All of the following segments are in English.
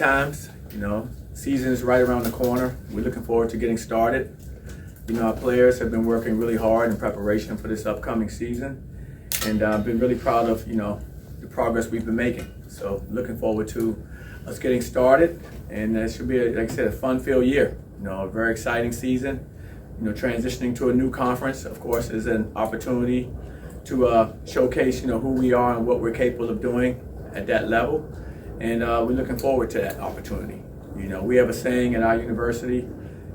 times. Season is right around the corner. We're looking forward to getting started. Our players have been working really hard in preparation for this upcoming season, and I've been really proud of, the progress we've been making. So looking forward to us getting started, and it should be, like I said, a fun-filled year. A very exciting season. Transitioning to a new conference, of course, is an opportunity to showcase, who we are and what we're capable of doing at that level, and we're looking forward to that opportunity. We have a saying at our university,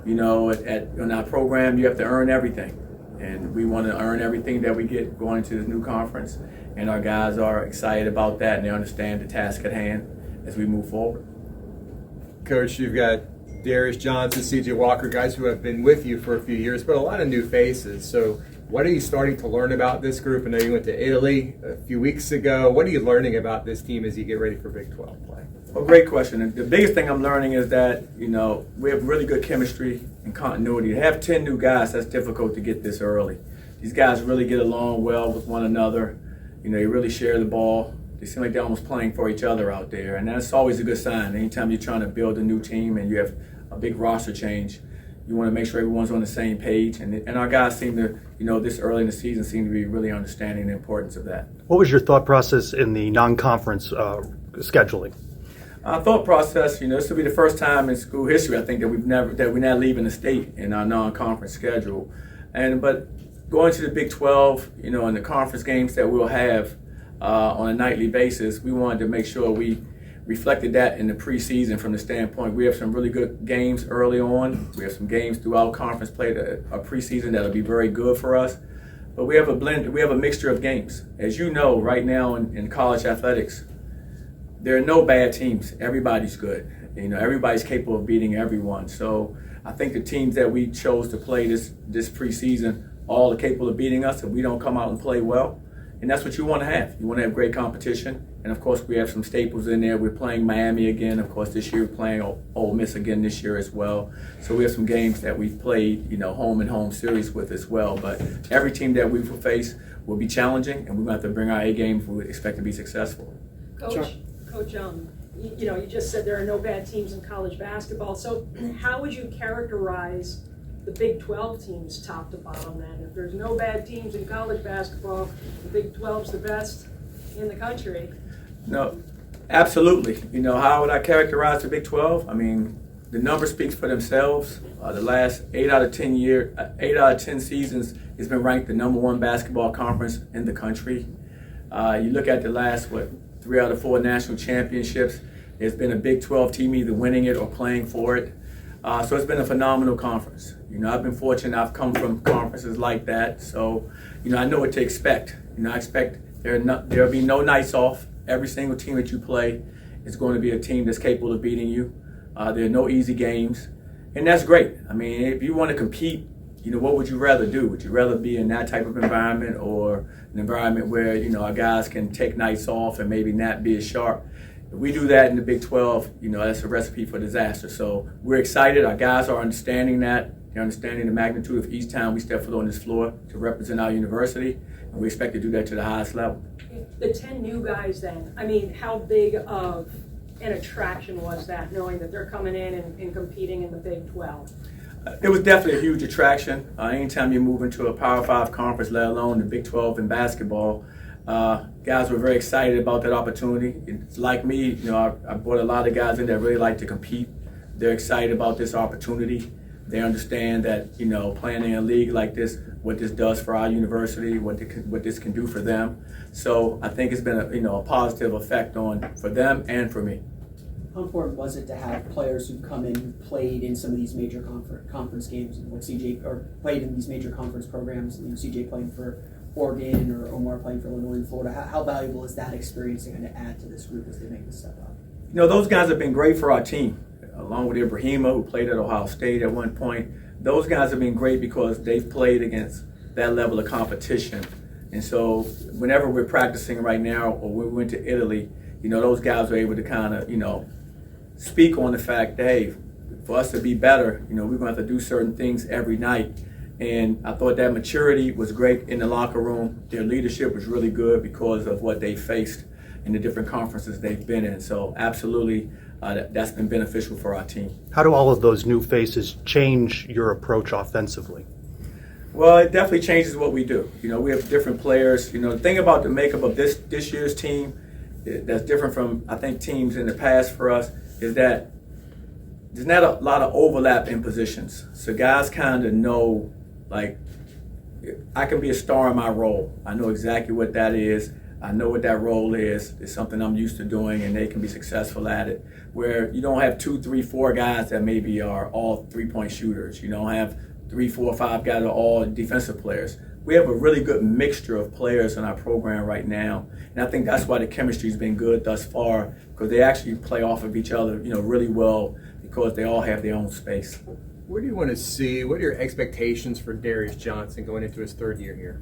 in our program, you have to earn everything. And we want to earn everything that we get going into this new conference. And our guys are excited about that, and they understand the task at hand as we move forward. Coach, you've got Darius Johnson, CJ Walker, guys who have been with you for a few years, but a lot of new faces. So what are you starting to learn about this group? I know you went to Italy a few weeks ago. What are you learning about this team as you get ready for Big 12 play? Well, great question. And the biggest thing I'm learning is that, we have really good chemistry and continuity. To have 10 new guys, that's difficult to get this early. These guys really get along well with one another. They really share the ball. They seem like they're almost playing for each other out there. And that's always a good sign. Anytime you're trying to build a new team and you have a big roster change, you want to make sure everyone's on the same page. And our guys seem to, this early in the season, seem to be really understanding the importance of that. What was your thought process in the non-conference scheduling? Our thought process, this will be the first time in school history, I think, that we're not leaving the state in our non-conference schedule. But going to the Big 12, and the conference games that we'll have on a nightly basis, we wanted to make sure we reflected that in the preseason from the standpoint. We have some really good games early on. We have some games throughout conference play, a preseason that'll be very good for us. But we have a mixture of games. As you know, right now in college athletics, there are no bad teams. Everybody's good. Everybody's capable of beating everyone. So I think the teams that we chose to play this preseason all are capable of beating us if we don't come out and play well. And that's what you want to have. You want to have great competition. And of course, we have some staples in there. We're playing Miami again. Of course, this year we're playing Ole Miss again this year as well. So we have some games that we've played, home and home series with as well. But every team that we will face will be challenging, and we're going to have to bring our A game if we expect to be successful. Coach, you just said there are no bad teams in college basketball. So how would you characterize the Big 12 teams top to bottom then? If there's no bad teams in college basketball, the Big 12's the best in the country. No, absolutely. How would I characterize the Big 12? I mean, the numbers speaks for themselves. The last 8 out of 10 seasons, it's been ranked the number 1 basketball conference in the country. You look at the last, 3 out of 4 national championships, there's been a Big 12 team either winning it or playing for it. So it's been a phenomenal conference. I've been fortunate. I've come from conferences like that. So, I know what to expect. I expect there'll be no nights off. Every single team that you play is going to be a team that's capable of beating you. There are no easy games. And that's great. I mean, if you want to compete, what would you rather do? Would you rather be in that type of environment or an environment where, our guys can take nights off and maybe not be as sharp? If we do that in the Big 12, that's a recipe for disaster. So we're excited. Our guys are understanding that. They're understanding the magnitude of each time we step foot on this floor to represent our university. And we expect to do that to the highest level. The 10 new guys then, how big of an attraction was that, knowing that they're coming in and competing in the Big 12? It was definitely a huge attraction. Anytime you move into a Power 5 conference, let alone the Big 12 in basketball, guys were very excited about that opportunity. It's like me, I brought a lot of guys in that really like to compete. They're excited about this opportunity. They understand that, playing in a league like this, what this does for our university, what this can do for them. So I think it's been a positive effect for them and for me. How important was it to have players who come in who played in some of these major conference games, like CJ, or played in these major conference programs? CJ playing for Oregon or Omar playing for Illinois and Florida. How valuable is that experience going to add to this group as they make this step up? Those guys have been great for our team, along with Ibrahima, who played at Ohio State at one point. Those guys have been great because they've played against that level of competition. And so whenever we're practicing right now or we went to Italy, those guys were able to kind of, speak on the fact that, hey, for us to be better, we're going to have to do certain things every night. And I thought that maturity was great in the locker room. Their leadership was really good because of what they faced in the different conferences they've been in. So absolutely, that's been beneficial for our team. How do all of those new faces change your approach offensively? Well, it definitely changes what we do. We have different players. The thing about the makeup of this year's team that's different from, I think, teams in the past for us is that there's not a lot of overlap in positions. So guys kind of know, like, I can be a star in my role. I know exactly what that is. I know what that role is. It's something I'm used to doing, and they can be successful at it. Where you don't have 2, 3, 4 guys that maybe are all three-point shooters. You don't have 3, 4, 5 guys that are all defensive players. We have a really good mixture of players in our program right now, and I think that's why the chemistry's been good thus far, because they actually play off of each other, really well, because they all have their own space. What do you want to see? What are your expectations for Darius Johnson going into his 3rd year here?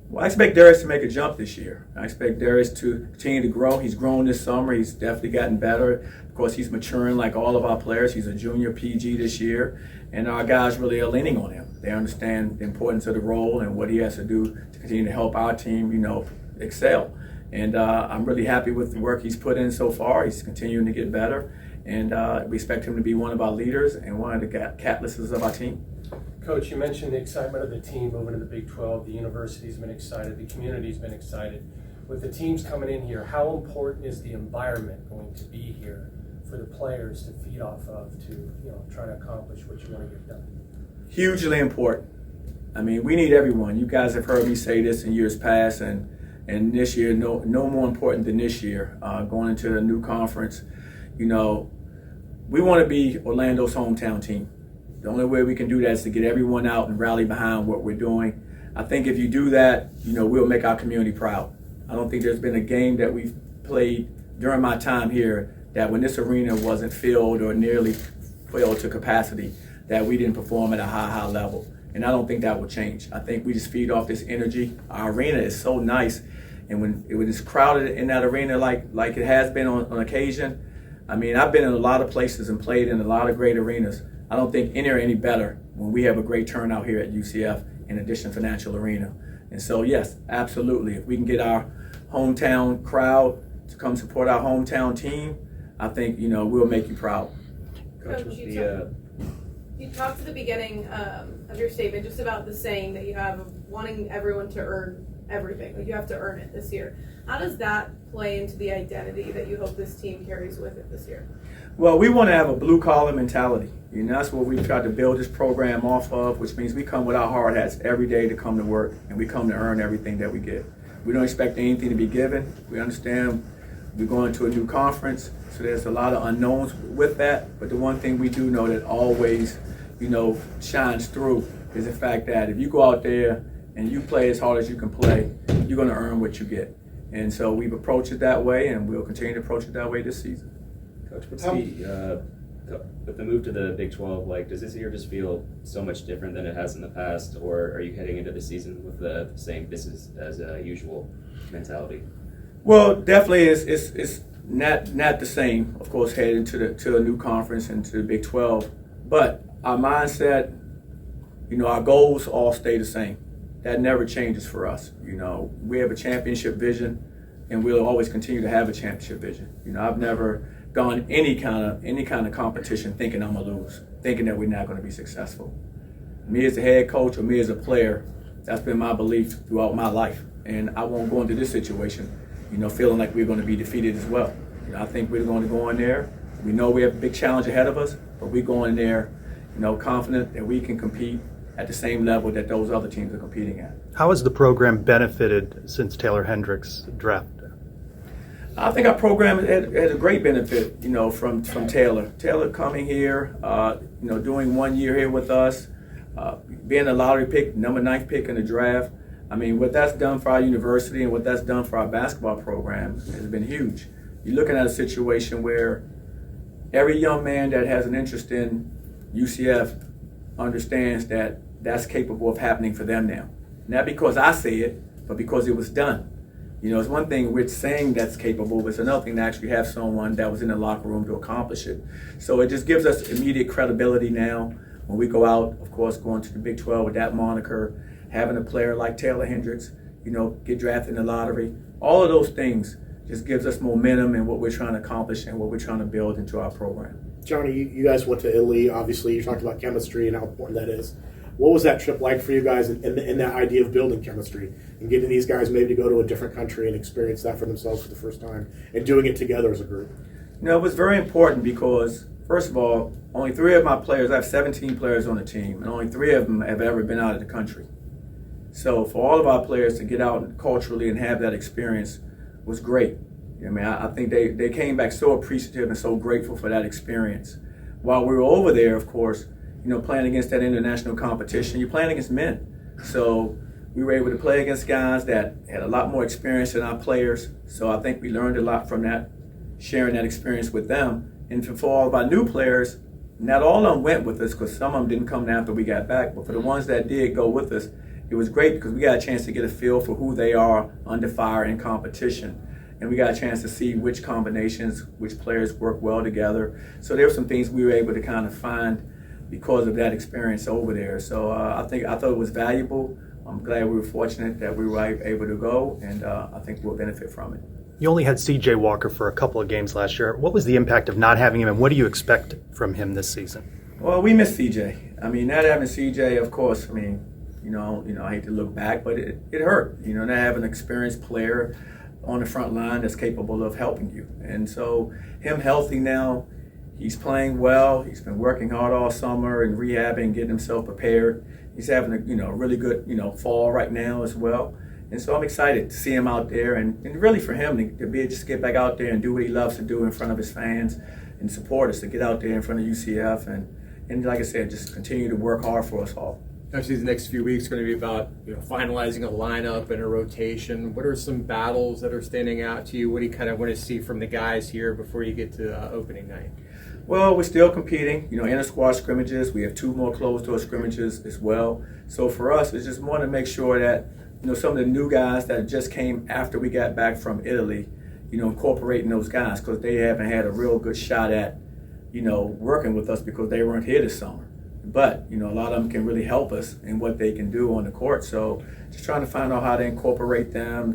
Well, I expect Darius to make a jump this year. I expect Darius to continue to grow. He's grown this summer. He's definitely gotten better. Of course, he's maturing like all of our players. He's a junior PG this year, and our guys really are leaning on him. They understand the importance of the role and what he has to do to continue to help our team, excel. And I'm really happy with the work he's put in so far. He's continuing to get better, and we expect him to be one of our leaders and one of the catalysts of our team. Coach, you mentioned the excitement of the team moving to the Big 12. The university's been excited. The community's been excited. With the teams coming in here, how important is the environment going to be here for the players to feed off of to, try to accomplish what you want to get done? Hugely important. I mean, we need everyone. You guys have heard me say this in years past, and this year, no more important than this year. Going into a new conference, we want to be Orlando's hometown team. The only way we can do that is to get everyone out and rally behind what we're doing. I think if you do that, we'll make our community proud. I don't think there's been a game that we've played during my time here that when this arena wasn't filled or nearly filled to capacity, that we didn't perform at a high level. And I don't think that will change. I think we just feed off this energy. Our arena is so nice. And when it's crowded in that arena like it has been on occasion, I mean, I've been in a lot of places and played in a lot of great arenas. I don't think any are any better when we have a great turnout here at UCF in addition to Financial Arena. And so, yes, absolutely. If we can get our hometown crowd to come support our hometown team, I think, we'll make you proud. Coach, you talked at the beginning of your statement just about the saying that you have of wanting everyone to earn everything. Like you have to earn it this year. How does that play into the identity that you hope this team carries with it this year? Well, we want to have a blue-collar mentality. That's what we've tried to build this program off of, which means we come with our hard hats every day to come to work, and we come to earn everything that we get. We don't expect anything to be given. We understand we're going to a new conference, so there's a lot of unknowns with that. But the one thing we do know that always, shines through is the fact that if you go out there and you play as hard as you can play, you're going to earn what you get. And so we've approached it that way, and we'll continue to approach it that way this season. Coach, with the move to the Big 12, does this year just feel so much different than it has in the past, or are you heading into the season with the same business as usual mentality? Well, definitely it's not the same, of course, heading to a new conference and to the Big 12. But our mindset, our goals all stay the same. That never changes for us. We have a championship vision, and we'll always continue to have a championship vision. I've never gone any kind of competition thinking I'm gonna lose, thinking that we're not going to be successful. Me as a head coach or me as a player, that's been my belief throughout my life, and I won't go into this situation, feeling like we're going to be defeated as well. I think we're going to go in there. We know we have a big challenge ahead of us, but we go in there, confident that we can compete at the same level that those other teams are competing at. How has the program benefited since Taylor Hendricks' draft? I think our program had a great benefit, from Taylor. Taylor coming here, doing 1 year here with us, being a lottery pick, number 9th pick in the draft. I mean, what that's done for our university and what that's done for our basketball program has been huge. You're looking at a situation where every young man that has an interest in UCF understands that that's capable of happening for them now. Not because I say it, but because it was done. It's one thing we're saying that's capable, but it's another thing to actually have someone that was in the locker room to accomplish it. So it just gives us immediate credibility now when we go out, of course, going to the Big 12 with that moniker, having a player like Taylor Hendricks, get drafted in the lottery. All of those things just gives us momentum in what we're trying to accomplish and what we're trying to build into our program. Johnny, you guys went to Italy. Obviously, you talked about chemistry and how important that is. What was that trip like for you guys, and that idea of building chemistry and getting these guys maybe to go to a different country and experience that for themselves for the first time and doing it together as a group? It was very important because, first of all, only 3 of my players, I have 17 players on the team, and only 3 of them have ever been out of the country. So for all of our players to get out culturally and have that experience was great. I mean, I think they came back so appreciative and so grateful for that experience. While we were over there, of course, playing against that international competition, you're playing against men. So we were able to play against guys that had a lot more experience than our players. So I think we learned a lot from that, sharing that experience with them. And for all of our new players, not all of them went with us because some of them didn't come down after we got back. But for the ones that did go with us, it was great because we got a chance to get a feel for who they are under fire in competition. And we got a chance to see which combinations, which players work well together. So there were some things we were able to kind of find because of that experience over there. So I thought it was valuable. I'm glad we were fortunate that we were able to go, and I think we'll benefit from it. You only had C.J. Walker for a couple of games last year. What was the impact of not having him, and what do you expect from him this season? Well, we miss C.J. I mean, not having C.J., of course, I mean, I hate to look back, but it hurt. Not having an experienced player on the front line that's capable of helping you. And so him healthy now, he's playing well. He's been working hard all summer and rehabbing, getting himself prepared. He's having a really good fall right now as well. And so I'm excited to see him out there and really for him to be just get back out there and do what he loves to do in front of his fans and support us, to get out there in front of UCF and like I said, just continue to work hard for us all. Actually, the next few weeks are going to be about finalizing a lineup and a rotation. What are some battles that are standing out to you? What do you kind of want to see from the guys here before you get to opening night? Well, we're still competing, inter-squad scrimmages. We have 2 more closed-door scrimmages as well. So for us, it's just more to make sure that, some of the new guys that just came after we got back from Italy, incorporating those guys because they haven't had a real good shot at, working with us because they weren't here this summer. But, a lot of them can really help us in what they can do on the court. So just trying to find out how to incorporate them,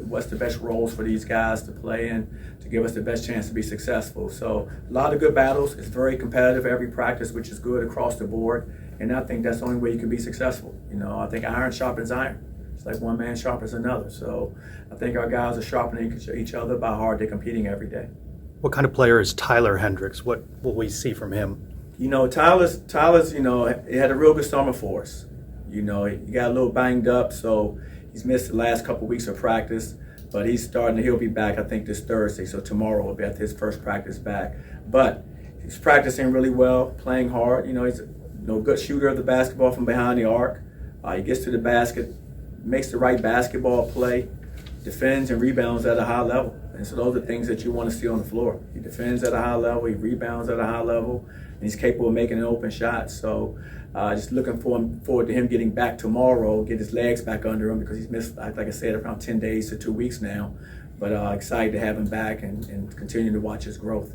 what's the best roles for these guys to play in to give us the best chance to be successful. So a lot of good battles. It's very competitive every practice, which is good across the board. And I think that's the only way you can be successful. I think iron sharpens iron. It's like one man sharpens another. So I think our guys are sharpening each other by how hard they're competing every day. What kind of player is Tyler Hendricks? What will we see from him? Tyler's he had a real good summer for us. He got a little banged up, so he's missed the last couple of weeks of practice. But he'll be back, I think, this Thursday. So tomorrow will be at his first practice back. But he's practicing really well, playing hard. He's a good shooter of the basketball from behind the arc. He gets to the basket, makes the right basketball play, defends and rebounds at a high level. And so those are things that you want to see on the floor. He defends at a high level, he rebounds at a high level, and he's capable of making an open shot. So just looking forward to him getting back tomorrow, get his legs back under him because he's missed, like I said, around 10 days to 2 weeks now. But excited to have him back and continue to watch his growth.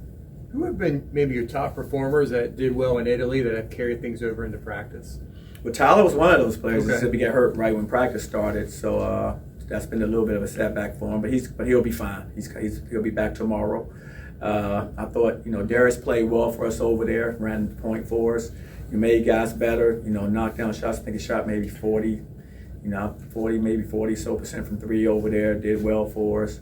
Who have been maybe your top performers that did well in Italy that have carried things over into practice? Well, Tyler was one of those players. Okay. He got hurt right when practice started, so that's been a little bit of a setback for him. But he'll be fine. He'll be back tomorrow. I thought Darius played well for us over there, ran the point for us. He made guys better. Knocked down shots. I think he shot maybe 40, maybe 40% from 3 over there. Did well for us.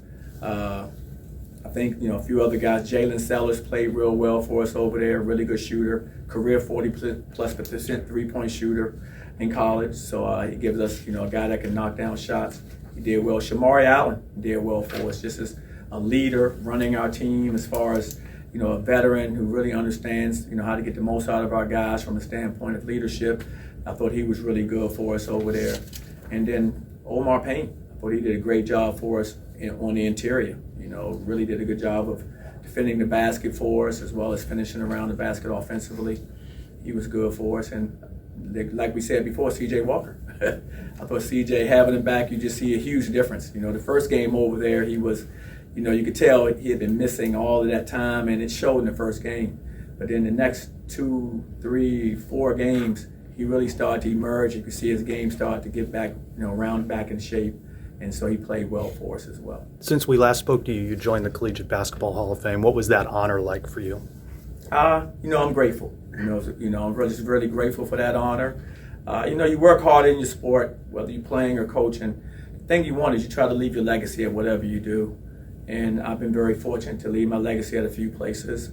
I think a few other guys. Jalen Sellers played real well for us over there. Really good shooter, career 40+% 3-point shooter in college. So he gives us a guy that can knock down shots. He did well. Shamari Allen did well for us, just as a leader running our team as far as a veteran who really understands how to get the most out of our guys from a standpoint of leadership. I thought he was really good for us over there. And then Omar Payne, I thought he did a great job for us on the interior. Really did a good job of defending the basket for us as well as finishing around the basket offensively. He was good for us. And like we said before, C.J. Walker. I thought C.J. having him back, you just see a huge difference. The first game over there, he was, you could tell he had been missing all of that time, and it showed in the first game. But then the next 2, 3, 4 games, he really started to emerge. You could see his game start to get back, round back in shape. And so he played well for us as well. Since we last spoke to you, you joined the Collegiate Basketball Hall of Fame. What was that honor like for you? I'm grateful. I'm really grateful for that honor. You work hard in your sport, whether you're playing or coaching. The thing you want is you try to leave your legacy at whatever you do. And I've been very fortunate to leave my legacy at a few places.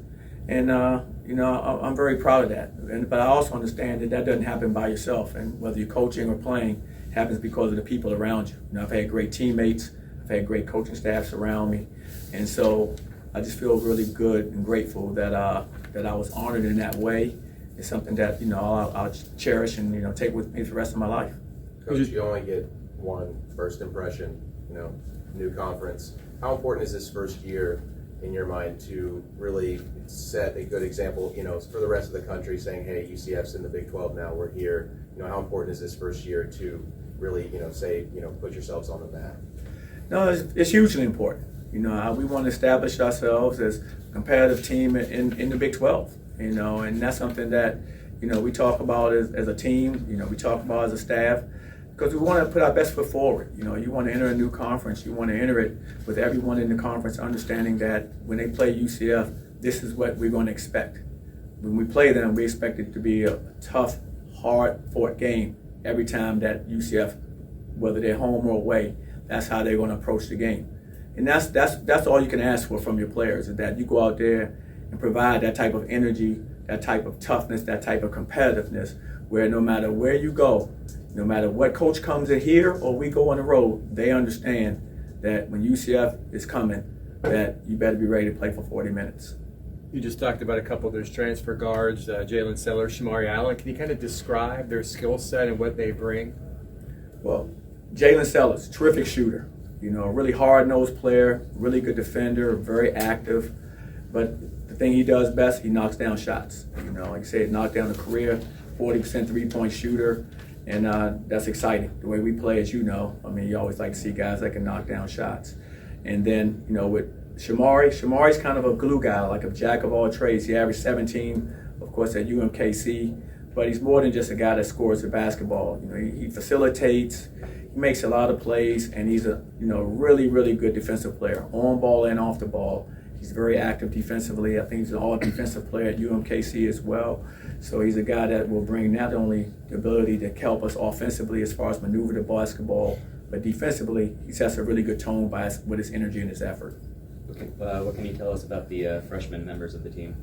And, I'm very proud of that. But I also understand that doesn't happen by yourself. And whether you're coaching or playing, it happens because of the people around you. I've had great teammates. I've had great coaching staffs around me. And so I just feel really good and grateful that I was honored in that way. It's something that, I'll cherish and, take with me for the rest of my life. Coach, you only get one first impression, new conference. How important is this first year in your mind to really set a good example, for the rest of the country saying, hey, UCF's in the Big 12 now, we're here. How important is this first year to really, put yourselves on the map? No, it's hugely important. We want to establish ourselves as a competitive team in the Big 12, and that's something that, we talk about as a team, we talk about as a staff, because we want to put our best foot forward. You want to enter a new conference, you want to enter it with everyone in the conference understanding that when they play UCF, this is what we're going to expect. When we play them, we expect it to be a tough, hard-fought game every time that UCF, whether they're home or away, that's how they're going to approach the game. And that's all you can ask for from your players, is that you go out there and provide that type of energy, that type of toughness, that type of competitiveness, where no matter where you go, no matter what coach comes in here or we go on the road, they understand that when UCF is coming, that you better be ready to play for 40 minutes. You just talked about a couple of those transfer guards, Jalen Sellers, Shamari Allen. Can you kind of describe their skill set and what they bring? Well, Jalen Sellers, terrific shooter. A really hard-nosed player, really good defender, very active. But the thing he does best, he knocks down shots. Like I said, knocked down a career 40% three-point shooter. And that's exciting. The way we play, as you always like to see guys that can knock down shots. And then, with Shamari's kind of a glue guy, like a jack of all trades. He averaged 17, of course, at UMKC. But he's more than just a guy that scores the basketball. He facilitates, he makes a lot of plays, and he's a really, really good defensive player, on ball and off the ball. He's very active defensively. I think he's an all-defensive player at UMKC as well. So he's a guy that will bring not only the ability to help us offensively as far as maneuver the basketball, but defensively, he sets a really good tone with his energy and his effort. What can you tell us about the freshman members of the team?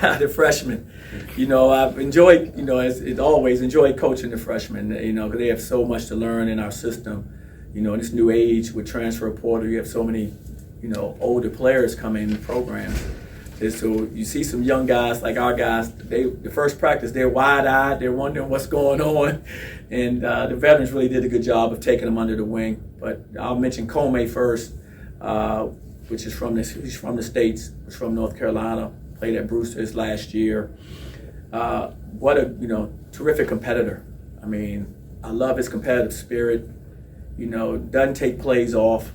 The freshmen, I've enjoyed, as always, enjoyed coaching the freshmen. Because they have so much to learn in our system. In this new age with transfer portal, you have so many, older players coming in the program. And so you see some young guys like our guys. The first practice, they're wide-eyed. They're wondering what's going on, and the veterans really did a good job of taking them under the wing. But I'll mention Comey first, which is he's from the States. He's from North Carolina. Played at Brewster's last year. What a terrific competitor. I love his competitive spirit. Doesn't take plays off.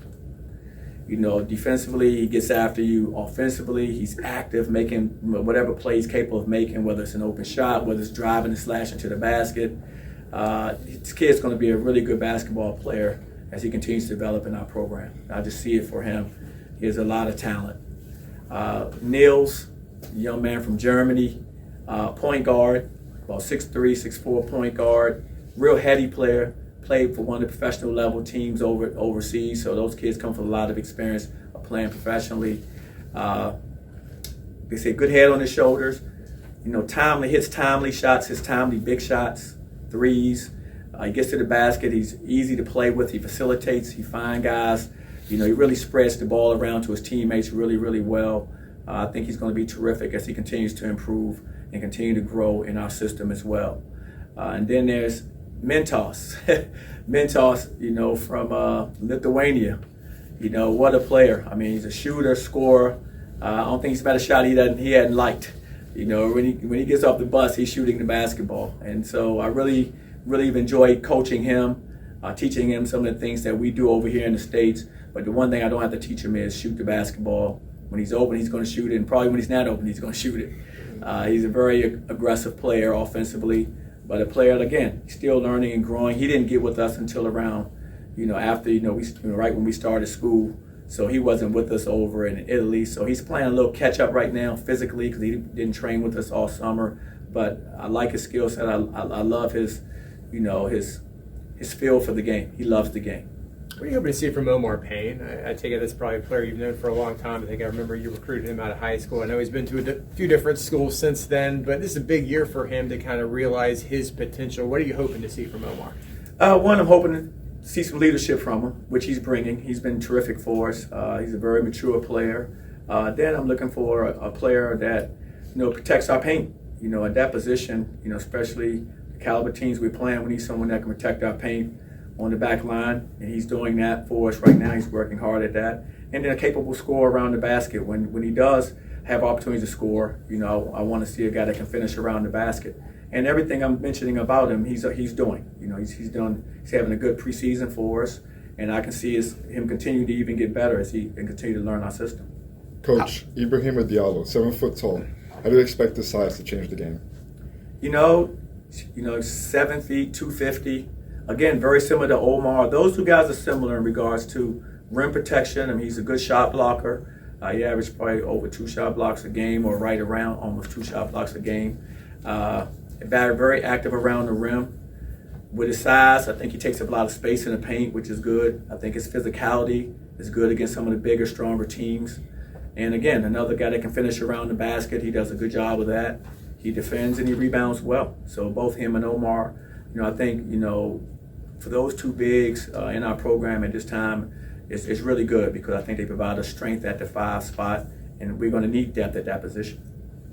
Defensively, he gets after you. Offensively, he's active, making whatever play he's capable of making, whether it's an open shot, whether it's driving and slashing to the basket. This kid's going to be a really good basketball player as he continues to develop in our program. I just see it for him. He has a lot of talent. Niels, a young man from Germany, point guard, about 6'3", 6'4" point guard, real heady player. Played for one of the professional level teams overseas, so those kids come from a lot of experience of playing professionally. They say good head on his shoulders. Timely hits, timely shots, his timely big shots, threes. He gets to the basket. He's easy to play with. He facilitates. He finds guys. He really spreads the ball around to his teammates really, really well. I think he's going to be terrific as he continues to improve and continue to grow in our system as well. And then there's Mentos, from Lithuania. What a player. He's a shooter, scorer. I don't think he's about a shot he hadn't liked. When he gets off the bus, he's shooting the basketball. And so I really, really enjoyed coaching him, teaching him some of the things that we do over here in the States. But the one thing I don't have to teach him is shoot the basketball. When he's open, he's going to shoot it. And probably when he's not open, he's going to shoot it. He's a very aggressive player offensively. But a player, again, he's still learning and growing. He didn't get with us until around, after right when we started school. So he wasn't with us over in Italy. So he's playing a little catch up right now physically because he didn't train with us all summer. But I like his skill set. I love his feel for the game. He loves the game. What are you hoping to see from Omar Payne? I take it that's probably a player you've known for a long time. I think I remember you recruited him out of high school. I know he's been to a few different schools since then, but this is a big year for him to kind of realize his potential. What are you hoping to see from Omar? One, I'm hoping to see some leadership from him, which he's bringing. He's been terrific for us. He's a very mature player. Then I'm looking for a player that protects our paint. At that position, especially the caliber teams we're playing, we need someone that can protect our paint on the back line, and he's doing that for us right now. He's working hard at that. And then a capable scorer around the basket. When he does have opportunities to score, I want to see a guy that can finish around the basket. And everything I'm mentioning about him, he's doing. He's having a good preseason for us, and I can see him continue to even get better as he can continue to learn our system. Coach, Ibrahim Diallo, 7 foot tall. How do you expect his size to change the game? 7 feet, 250. Again, very similar to Omar. Those two guys are similar in regards to rim protection. I mean, he's a good shot blocker. He averaged probably over 2 shot blocks a game, or right around almost 2 shot blocks a game. Very active around the rim. With his size, I think he takes up a lot of space in the paint, which is good. I think his physicality is good against some of the bigger, stronger teams. And again, another guy that can finish around the basket. He does a good job of that. He defends and he rebounds well. So both him and Omar, I think, for those two bigs in our program at this time, it's really good because I think they provide us strength at the 5 spot, and we're going to need depth at that position.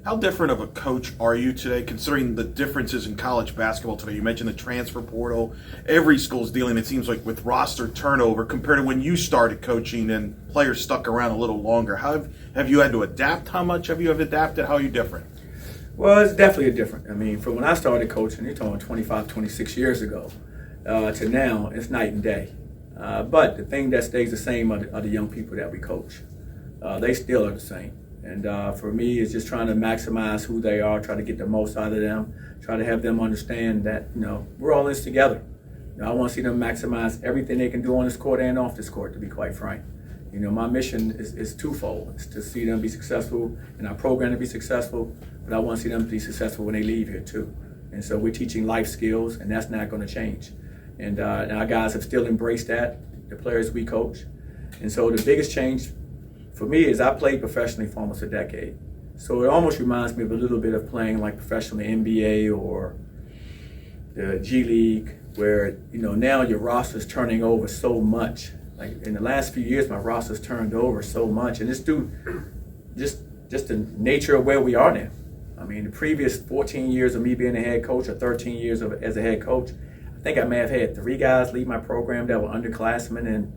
How different of a coach are you today, considering the differences in college basketball today? You mentioned the transfer portal. Every school's dealing, it seems like, with roster turnover compared to when you started coaching and players stuck around a little longer. How have you had to adapt? How much have you adapted? How are you different? Well, it's definitely different. I mean, from when I started coaching, you're talking 25, 26 years ago, to now, it's night and day. But the thing that stays the same are the young people that we coach. They still are the same. And for me, it's just trying to maximize who they are, try to get the most out of them, try to have them understand that, we're all in this together. I want to see them maximize everything they can do on this court and off this court, to be quite frank. My mission is twofold. It's to see them be successful and our program to be successful, but I want to see them be successful when they leave here too. And so we're teaching life skills, and that's not going to change. And our guys have still embraced that, the players we coach. And so the biggest change for me is I played professionally for almost a decade. So it almost reminds me of a little bit of playing like professionally NBA or the G League, where, now your roster's turning over so much. Like in the last few years, my roster's turned over so much. And it's due just the nature of where we are now. I mean, the previous 14 years of me being a head coach, or 13 years as a head coach, I think I may have had 3 guys leave my program that were underclassmen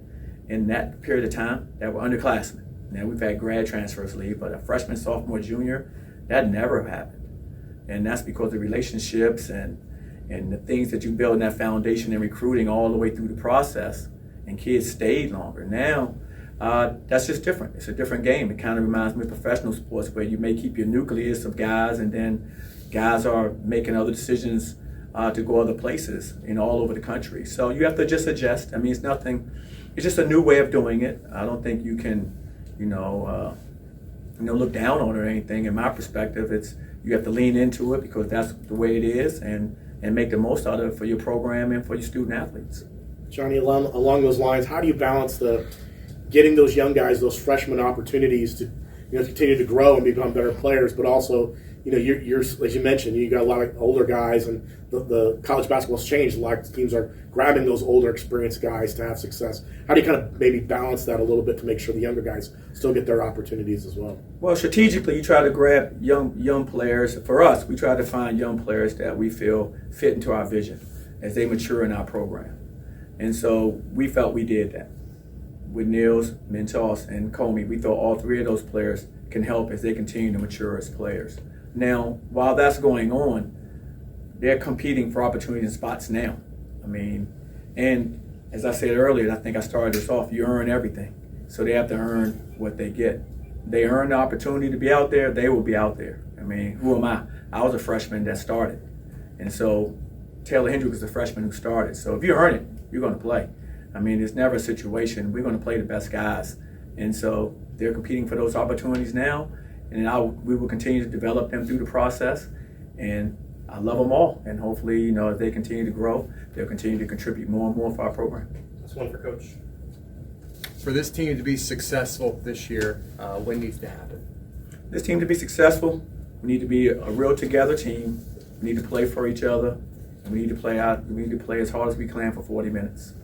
in that period of time that were underclassmen. Now, we've had grad transfers leave, but a freshman, sophomore, junior, that never happened. And that's because of relationships and the things that you build in that foundation in recruiting all the way through the process, and kids stayed longer. Now, that's just different. It's a different game. It kind of reminds me of professional sports, where you may keep your nucleus of guys, and then guys are making other decisions to go other places all over the country. So you have to just adjust. I mean, it's just a new way of doing it. I don't think you can look down on it or anything. In my perspective, you have to lean into it because that's the way it is, and make the most out of it for your program and for your student athletes. Johnny, along those lines, how do you balance getting those young guys, those freshman opportunities to continue to grow and become better players, but also you're as you mentioned, you got a lot of older guys, and the college basketball's changed. A lot of teams are grabbing those older, experienced guys to have success. How do you kind of maybe balance that a little bit to make sure the younger guys still get their opportunities as well? Well, strategically, you try to grab young players. For us, we try to find young players that we feel fit into our vision as they mature in our program. And so we felt we did that. With Niels, Mentos, and Comey, we thought all 3 of those players can help as they continue to mature as players. Now, while that's going on, they're competing for opportunity and spots now. I mean, and as I said earlier, I think I started this off, you earn everything. So they have to earn what they get. They earn the opportunity to be out there, they will be out there. I mean, who am I? I was a freshman that started. And so Taylor Hendrick was a freshman who started. So if you earn it, you're going to play. I mean, it's never a situation. We're going to play the best guys. And so they're competing for those opportunities now. And we will continue to develop them through the process. And I love them all. And hopefully, you know, as they continue to grow, they'll continue to contribute more and more for our program. That's one for Coach. For this team to be successful this year, what needs to happen? This team to be successful, we need to be a real together team. We need to play for each other. And we need to play as hard as we can for 40 minutes.